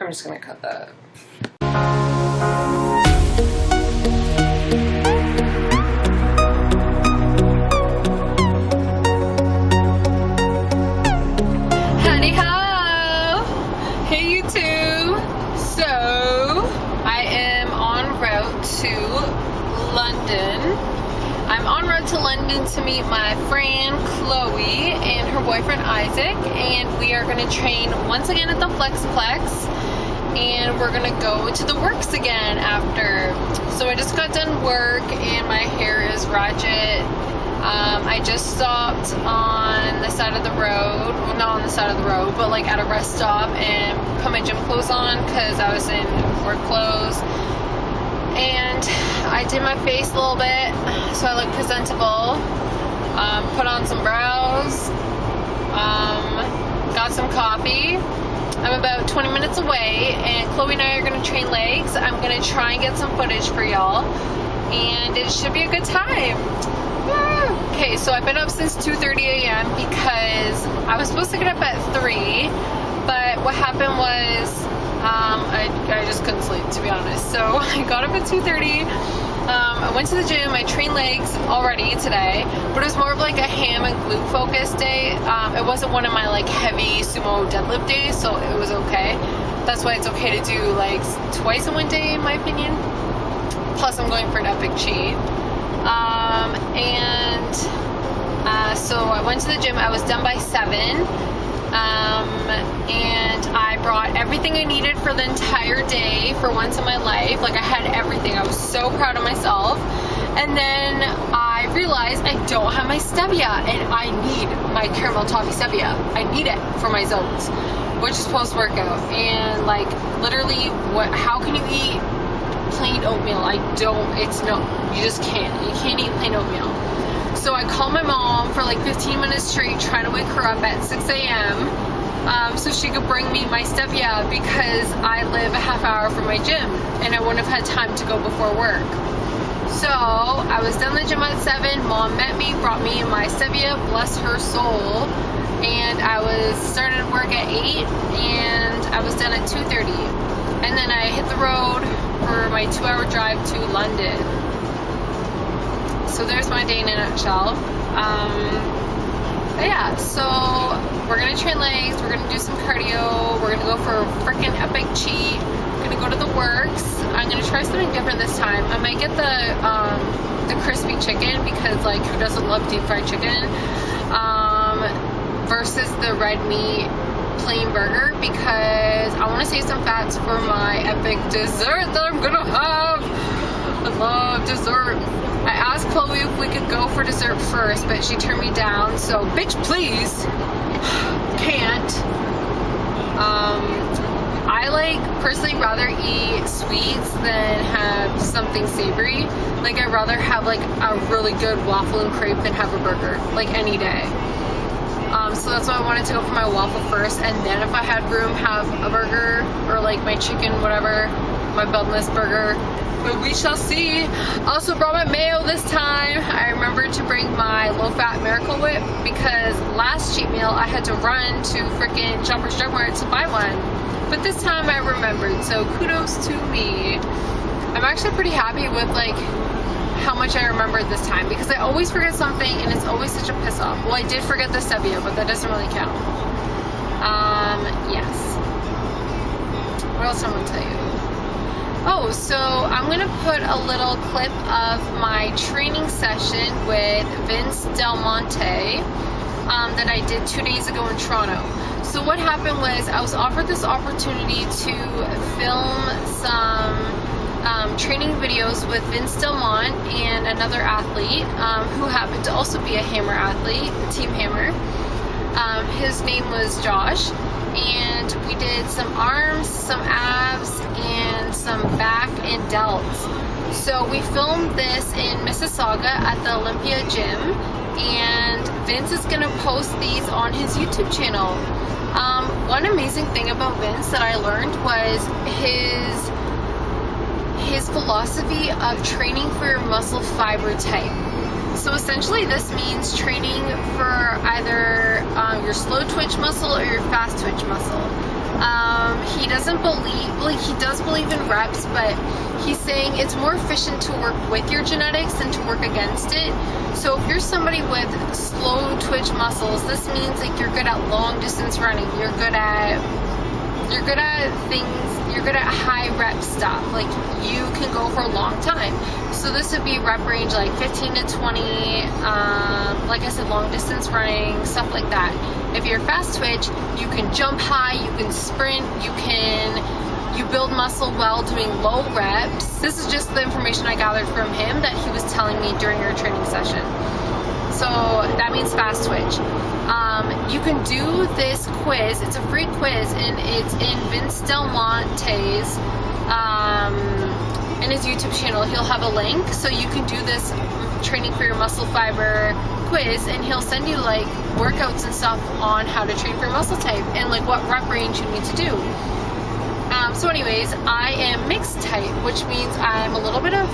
I'm just gonna cut that. Howdy ho! Hey YouTube! So, I am en route to London. I'm en route to London to meet my friend Chloe and her boyfriend Isaac, and we are going to train once again at the plex, and we're going to go to the works again after. So I just got done work and my hair is ratchet. I just stopped on the side of the road, well, not on the side of the road, but like at a rest stop, and put my gym clothes on because I was in work clothes. And I did my face a little bit so I look presentable. Put on some brows. Got some coffee. I'm about 20 minutes away, and Chloe and I are going to train legs. I'm going to try and get some footage for y'all, and it should be a good time. Woo! Okay, so I've been up since 2:30 a.m. because I was supposed to get up at 3, but what happened was I just couldn't sleep, to be honest. So I got up at 2:30. I went to the gym. I trained legs already today, but it was more of like a ham and glute focused day. It wasn't one of my like heavy sumo deadlift days, so it was okay. That's why it's okay to do legs twice in one day, in my opinion. Plus, I'm going for an epic cheat. So I went to the gym. I was done by 7. And I brought everything I needed for the entire day for once in my life. Like, I had everything. I was so proud of myself. And then I realized I don't have my stevia, and I need my caramel toffee stevia. I need it for my zones, which is post-workout. And like, literally, how can you eat plain oatmeal? You just can't. You can't eat plain oatmeal. So I called my mom for like 15 minutes straight, trying to wake her up at 6 a.m. So she could bring me my stevia, because I live a half hour from my gym and I wouldn't have had time to go before work. So I was done the gym at 7. Mom met me, brought me my stevia, bless her soul, and I started work at 8 and I was done at 2:30. And then I hit the road for my 2-hour drive to London. So there's my day in a nutshell. But yeah, so we're gonna train legs, we're gonna do some cardio, we're gonna go for a freaking epic cheat, we're gonna go to the works. I'm gonna try something different this time. I might get the crispy chicken, because like, who doesn't love deep fried chicken? Versus the red meat plain burger, because I want to save some fats for my epic dessert that I'm gonna have. I love dessert. I asked Chloe if we could go for dessert first, but she turned me down, so bitch please. Can't. I like personally rather eat sweets than have something savory. Like, I'd rather have like a really good waffle and crepe than have a burger, like any day. So that's why I wanted to go for my waffle first, and then if I had room, have a burger, or like my chicken, whatever, my boneless burger. But we shall see. Also brought my mayo this time. I remembered to bring my low-fat Miracle Whip, because last cheat meal I had to run to freaking Shoppers Drug Mart to buy one. But this time I remembered, so kudos to me. I'm actually pretty happy with like how much I remembered this time, because I always forget something and it's always such a piss off. Well, I did forget the stevia, but that doesn't really count. Yes. What else am I gonna tell you? Oh, so I'm gonna put a little clip of my training session with Vince DelMontes that I did 2 days ago in Toronto. So what happened was, I was offered this opportunity to film some training videos with Vince DelMontes and another athlete who happened to also be a hammer athlete, Team Hammer. His name was Josh, and we did some arms, some abs, and some back and delts. So we filmed this in Mississauga at the Olympia gym, and Vince is gonna post these on his YouTube channel. One amazing thing about Vince that I learned was his philosophy of training for your muscle fiber type. So essentially this means training for either your slow twitch muscle or your fast twitch muscle. He doesn't believe, like, he does believe in reps, but he's saying it's more efficient to work with your genetics than to work against it. So if you're somebody with slow twitch muscles, this means like you're good at long distance running, you're good at things, you're good at high rep stuff, like you can go for a long time. So this would be rep range like 15 to 20, like I said, long distance running, stuff like that. If you're fast twitch, you can jump high, you can sprint, you build muscle while doing low reps. This is just the information I gathered from him that he was telling me during our training session. So that means fast twitch. You can do this quiz. It's a free quiz, and it's in Vince DelMontes in his YouTube channel. He'll have a link, so you can do this training for your muscle fiber quiz, and he'll send you like workouts and stuff on how to train for your muscle type and like what rep range you need to do. So anyways, I am mixed type, which means I'm a little bit of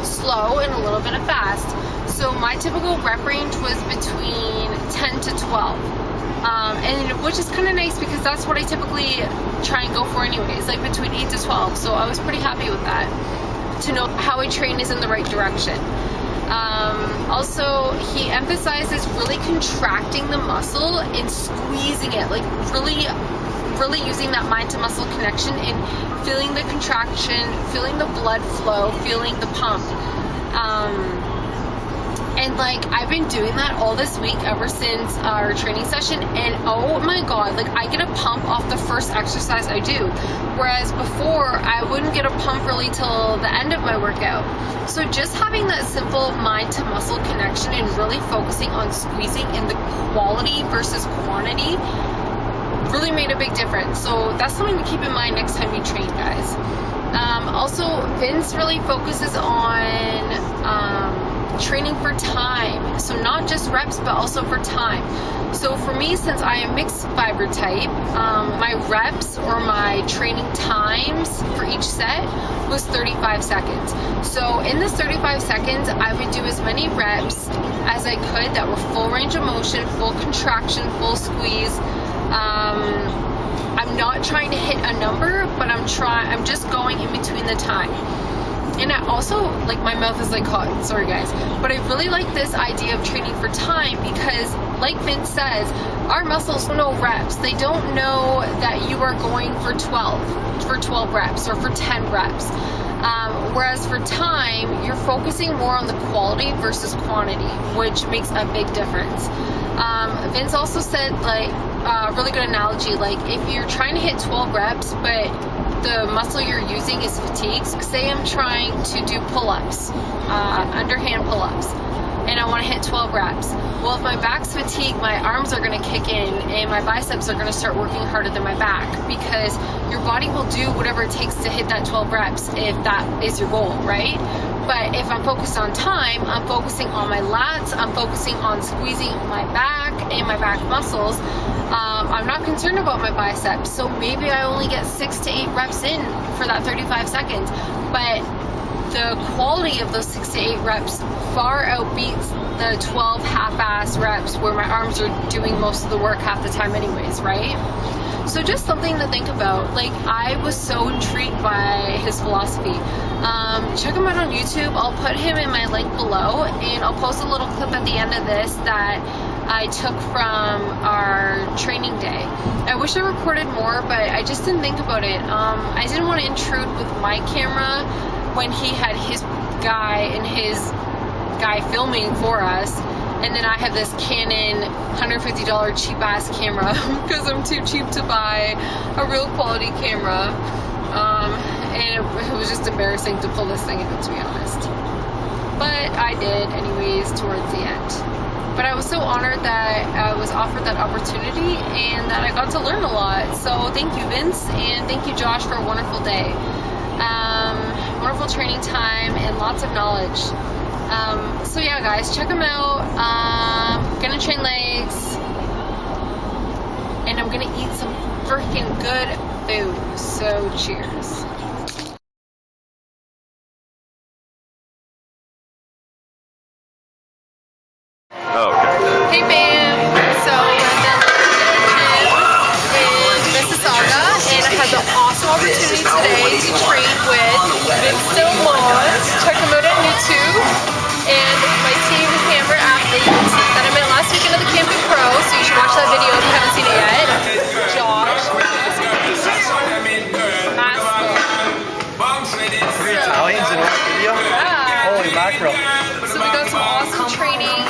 slow and a little bit of fast. So my typical rep range was between 10 to 12. And which is kind of nice because that's what I typically try and go for anyways, like between 8 to 12. So I was pretty happy with that, to know how I train is in the right direction. Also, he emphasizes really contracting the muscle and squeezing it, like really using that mind to muscle connection and feeling the contraction, feeling the blood flow, feeling the pump. And like I've been doing that all this week ever since our training session, and oh my god, like I get a pump off the first exercise I do, whereas before I wouldn't get a pump really till the end of my workout. So just having that simple mind to muscle connection and really focusing on squeezing in the quality versus quantity really made a big difference. So that's something to keep in mind next time you train, guys. Also, Vince really focuses on training for time. So not just reps, but also for time. So for me, since I am mixed fiber type, my reps or my training times for each set was 35 seconds. So in this 35 seconds, I would do as many reps as I could that were full range of motion, full contraction, full squeeze. I'm not trying to hit a number, but I'm just going in between the time. And I also, like, my mouth is like cotton, sorry guys, but I really like this idea of training for time because, like Vince says, our muscles don't know reps. They don't know that you are going for 12 reps or for 10 reps. Whereas for time, you're focusing more on the quality versus quantity, which makes a big difference. Vince also said, like, a really good analogy, like if you're trying to hit 12 reps, but the muscle you're using is fatigue. Say I'm trying to do pull-ups, underhand pull-ups, and I want to hit 12 reps. Well, if my back's fatigued, my arms are going to kick in and my biceps are going to start working harder than my back, because your body will do whatever it takes to hit that 12 reps if that is your goal, right? But if I'm focused on time, I'm focusing on my lats, I'm focusing on squeezing my back and my back muscles. I'm not concerned about my biceps, so maybe I only get 6 to 8 reps in for that 35 seconds. But the quality of those 6 to 8 reps far outbeats the 12 half-ass reps where my arms are doing most of the work half the time anyways, right? So just something to think about. Like, I was so intrigued by his philosophy. Check him out on YouTube. I'll put him in my link below, and I'll post a little clip at the end of this that I took from our training day. I wish I recorded more, but I just didn't think about it. I didn't want to intrude with my camera when he had his guy and his guy filming for us, and then I have this Canon $150 cheap ass camera because I'm too cheap to buy a real quality camera, and it was just embarrassing to pull this thing out, to be honest, but I did anyways towards the end. But I was so honored that I was offered that opportunity and that I got to learn a lot. So thank you, Vince, and thank you, Josh, for a wonderful day. Wonderful training time and lots of knowledge. So yeah, guys, check them out. Gonna train legs, and I'm gonna eat some freaking good food. So cheers. Oh, okay. Hey fam! So we're at the gym in Mississauga, and train with Vince DelMontes. Check him out on YouTube. And my team Hammer athletes that I met last weekend at the Camping Pro, so you should watch that video if you haven't seen it yet. Josh. Italians in our video? Yeah. Holy mackerel. So we got some awesome training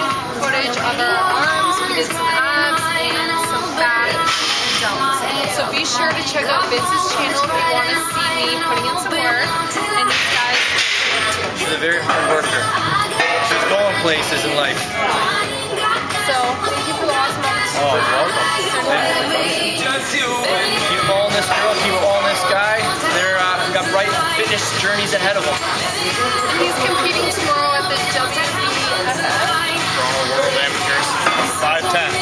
footage of our arms, we did some abs and some back dumps. So be sure to check out Vince's channel if you want to see me putting in some work. And these guys She's a very hard worker. She's going places in life. So thank you for the awesome opportunity. Oh, welcome. Keep following this girl, keep following this guy. They're got bright fitness journeys ahead of them. He's competing tomorrow at the WBFF. World Amateurs, 5'10".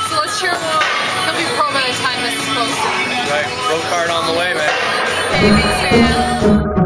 So let's cheer him on. He'll be pro by the time this is posted. Right, pro card on the way, man. Hey, big fan.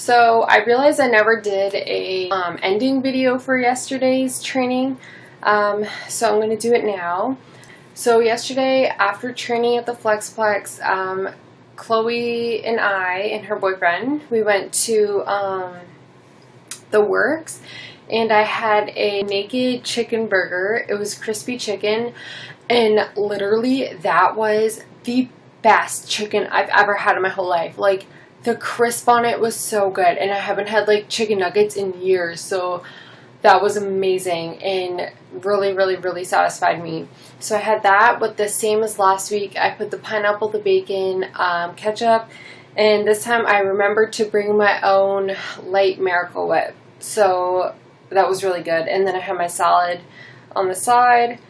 So I realized I never did a ending video for yesterday's training, so I'm going to do it now. So yesterday, after training at the Plex, Chloe and I and her boyfriend, we went to the Works, and I had a naked chicken burger. It was crispy chicken, and literally that was the best chicken I've ever had in my whole life. Like, the crisp on it was so good, and I haven't had like chicken nuggets in years, so that was amazing and really, really, really satisfied me. So I had that, but the same as last week, I put the pineapple, the bacon, ketchup, and this time I remembered to bring my own light Miracle Whip. So that was really good. And then I had my salad on the side.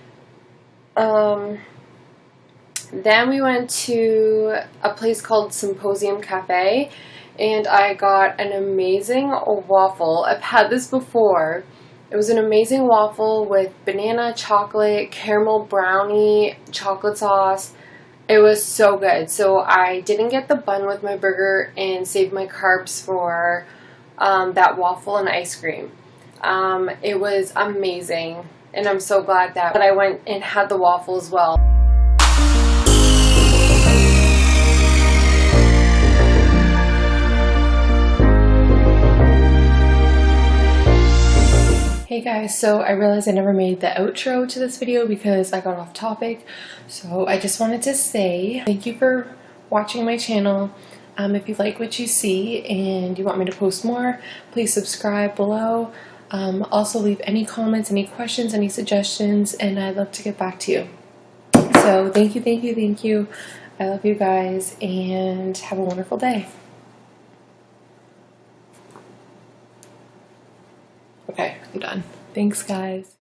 Then we went to a place called Symposium Cafe, and I got an amazing waffle. I've had this before. It was an amazing waffle with banana, chocolate, caramel brownie, chocolate sauce. It was so good. So I didn't get the bun with my burger and saved my carbs for that waffle and ice cream. It was amazing, and I'm so glad that I went and had the waffle as well. Hey guys, so I realized I never made the outro to this video because I got off topic. So I just wanted to say thank you for watching my channel. If you like what you see and you want me to post more, please subscribe below. Also leave any comments, any questions, any suggestions, and I'd love to get back to you. So thank you, thank you, thank you. I love you guys, and have a wonderful day. Okay, I'm done. Thanks, guys.